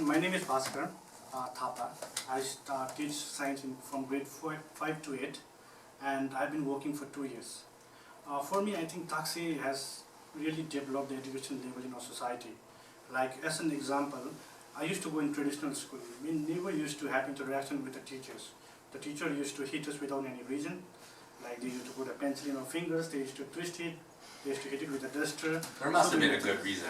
My name is Bhaskar Thapa. I teach science from grade 5 to 8, and I've been working for 2 years. For me, I think Taktse has really developed the education level in our society. Like as an example, I used to go in traditional school. We never used to have interaction with the teachers. The teacher used to hit us without any reason. Like they used to put a pencil in our fingers, they used to twist it, they used to hit it with a duster. There must have been a good reason.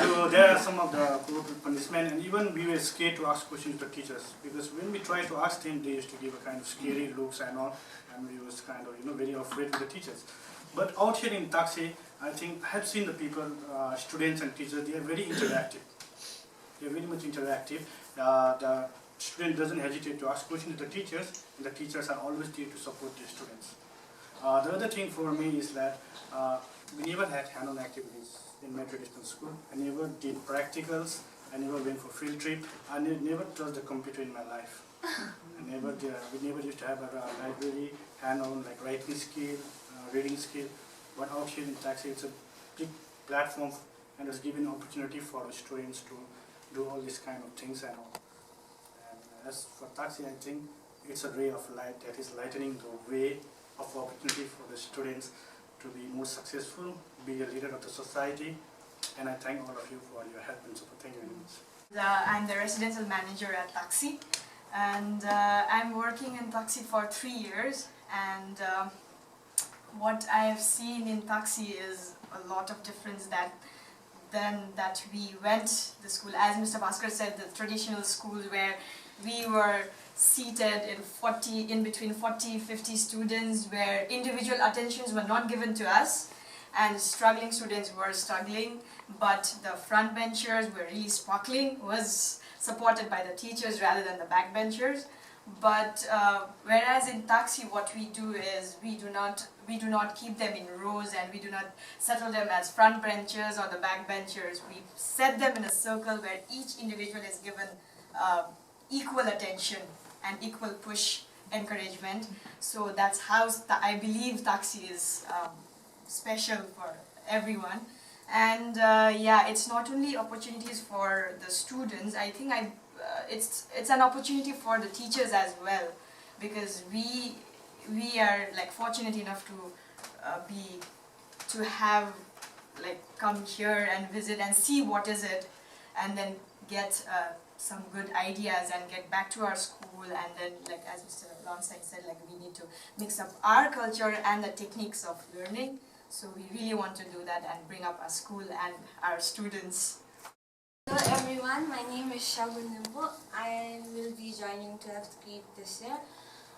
So there are some of the corporal punishment, and even we were scared to ask questions to teachers, because when we tried to ask them, they used to give a kind of scary looks and all, and we was kind of very afraid with the teachers. But out here in Taktse, I think I have seen the people, students and teachers, they are very interactive. They are very much interactive. The student doesn't hesitate to ask questions to the teachers, and the teachers are always there to support the students. The other thing for me is that we never had hand-on activities in my traditional school. I never did practicals, I never went for field trip, I never touched the computer in my life. We never used to have a library, hand-on like writing skill, reading skill. But out here in Taktse, it's a big platform and it's given opportunity for students to do all these kind of things and all. And as for Taktse, I think it's a ray of light that is lightening the way of opportunity for the students to be more successful, be a leader of the society, and I thank all of you for your help and support. Thank you very much. I'm the residential manager at Taktse, and I'm working in Taktse for 3 years, and what I have seen in Taktse is a lot of difference that we went to the school. As Mr. Bhaskar said, the traditional school where we were seated in between 40-50 students, where individual attentions were not given to us, and struggling students were struggling, but the front benchers were really sparkling, was supported by the teachers rather than the back benchers. But whereas in Taktse, what we do is we do not keep them in rows, and we do not settle them as front benchers or the back benchers. We set them in a circle where each individual is given equal attention and equal push encouragement. So that's how I believe Taktse is special for everyone. And yeah, it's not only opportunities for the students. I think it's an opportunity for the teachers as well, because we are like fortunate enough to have come here and visit and see what is it, and then get some good ideas and get back to our school. And then, like as Mr. Longstein said, we need to mix up our culture and the techniques of learning. So we really want to do that and bring up our school and our students. Hello everyone, my name is Shagun Nimbo. I will be joining 12th grade this year.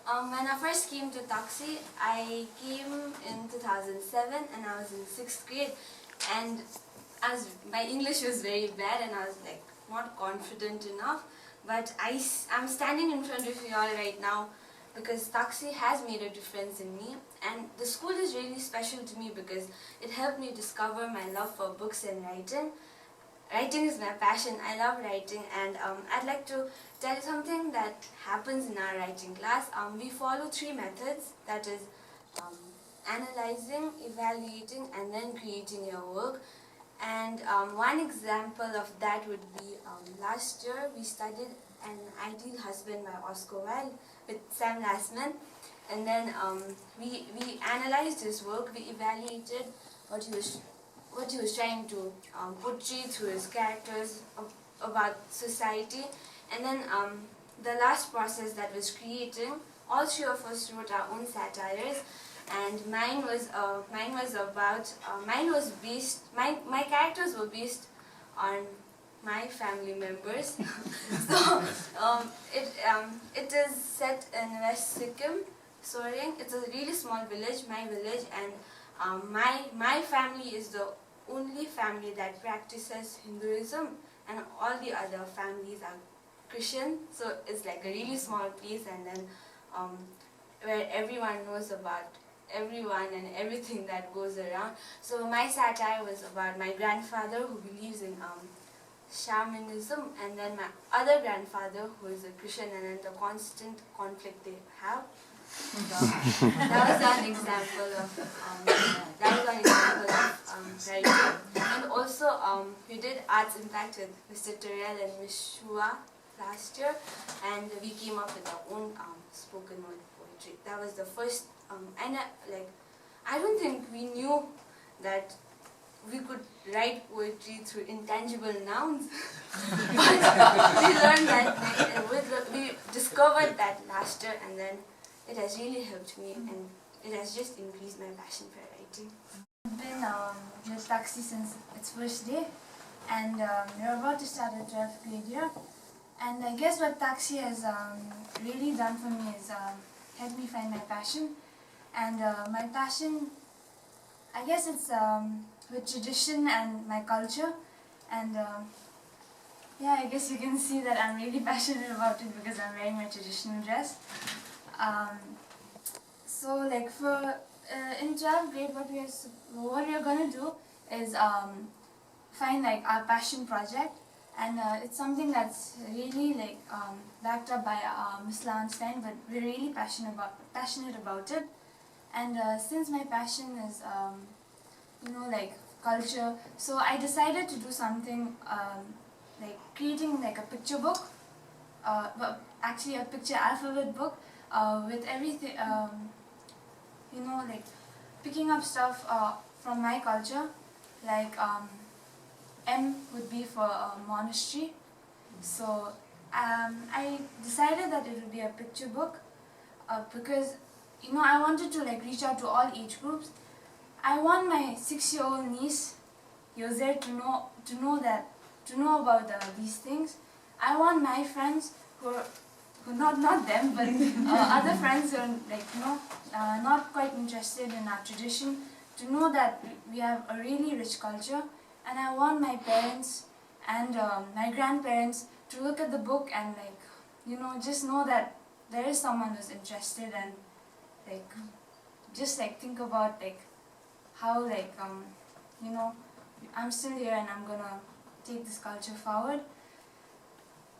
When I first came to Taktse, I came in 2007 and I was in 6th grade, and my English was very bad and I was not confident enough, but I'm standing in front of you all right now because Taktse has made a difference in me, and the school is really special to me because it helped me discover my love for books and writing. Writing is my passion. I love writing, and I'd like to tell you something that happens in our writing class. We follow 3 methods, that is analyzing, evaluating, and then creating your work. And one example of that would be last year we studied An Ideal Husband by Oscar Wilde with Sam Lassman, and then we analyzed his work, we evaluated what he was trying to portray through his characters about society, and then the last process that was creating. All 3 of us wrote our own satires, and my characters were based on my family members. So it is set in West Sikkim, Soaring. It's a really small village, my village, and my family is the only family that practices Hinduism, and all the other families are Christian. So it's like a really small place, and then where everyone knows about everyone and everything that goes around. So my satire was about my grandfather who believes in shamanism, and then my other grandfather who is a Christian, and then the constant conflict they have. That was an example of writing. And also we did Arts Impact with Mr. Terrell and Miss Shua last year, and we came up with our own spoken word poetry. That was the first, and I don't think we knew that we could write poetry through intangible nouns. But we learned that, we discovered that last year, and then it has really helped me, and it has just increased my passion for writing. I've been with Taktse since its first day, and we're about to start a 12th grade year. And I guess what Taktse has really done for me is helped me find my passion. And my passion, I guess it's with tradition and my culture. And yeah, I guess you can see that I'm really passionate about it because I'm wearing my traditional dress. So like for in 12th grade, what we are going to do is find like our passion project, and it's something that's really like backed up by Ms. Lahnstein, but we're really passionate about it. And since my passion is like culture, so I decided to do something like creating like a picture book, but actually a picture alphabet book with everything, like picking up stuff from my culture, like M would be for monastery. So I decided that it would be a picture book because I wanted to like reach out to all age groups. I want my 6-year-old niece Yoser to know about these things. I want my friends who not them, but other friends who are like not quite interested in our tradition to know that we have a really rich culture. And I want my parents and my grandparents to look at the book and like just know that there is someone who's interested, and like just like think about like how like I'm still here and I'm gonna take this culture forward.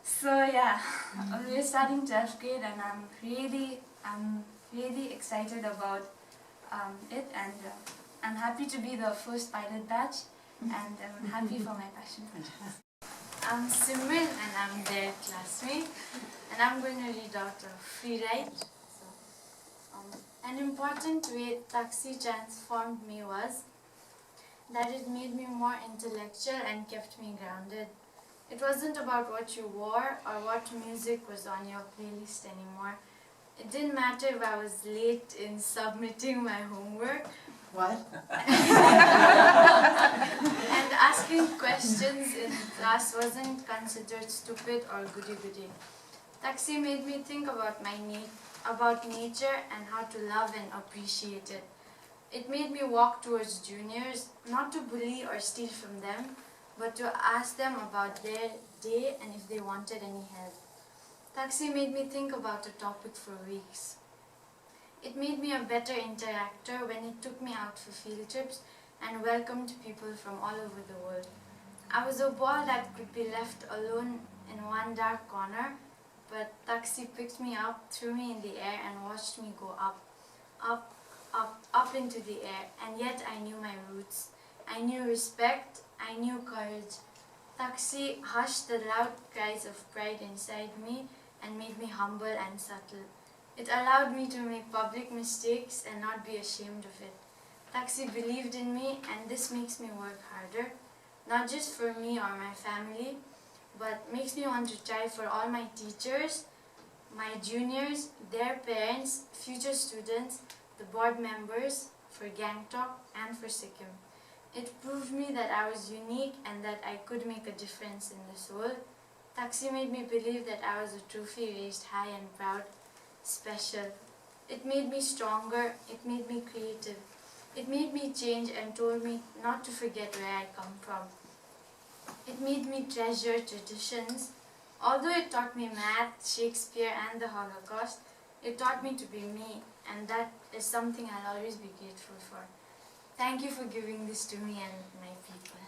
So yeah, we're starting 12th grade, and I'm really excited about it, and I'm happy to be the first pilot batch, and I'm happy for my passion project. I'm Simran, and I'm their classmate, and I'm going to read out a free write. An important way Taktse transformed me was that it made me more intellectual and kept me grounded. It wasn't about what you wore or what music was on your playlist anymore. It didn't matter if I was late in submitting my homework. What? And asking questions in class wasn't considered stupid or goody-goody. Taktse made me think about about nature and how to love and appreciate it. It made me walk towards juniors, not to bully or steal from them, but to ask them about their day and if they wanted any help. Taktse made me think about a topic for weeks. It made me a better interactor when it took me out for field trips and welcomed people from all over the world. I was a ball that could be left alone in one dark corner, but Taktse picked me up, threw me in the air, and watched me go up, up, up into the air. And yet I knew my roots. I knew respect. I knew courage. Taktse hushed the loud cries of pride inside me and made me humble and subtle. It allowed me to make public mistakes and not be ashamed of it. Taktse believed in me, and this makes me work harder, not just for me or my family, but makes me want to try for all my teachers, my juniors, their parents, future students, the board members, for Gangtok, and for Sikkim. It proved me that I was unique and that I could make a difference in this world. Taktse made me believe that I was a trophy raised high and proud, special. It made me stronger, it made me creative. It made me change and told me not to forget where I come from. It made me treasure traditions. Although it taught me math, Shakespeare, and the Holocaust, it taught me to be me, and that is something I'll always be grateful for. Thank you for giving this to me and my people.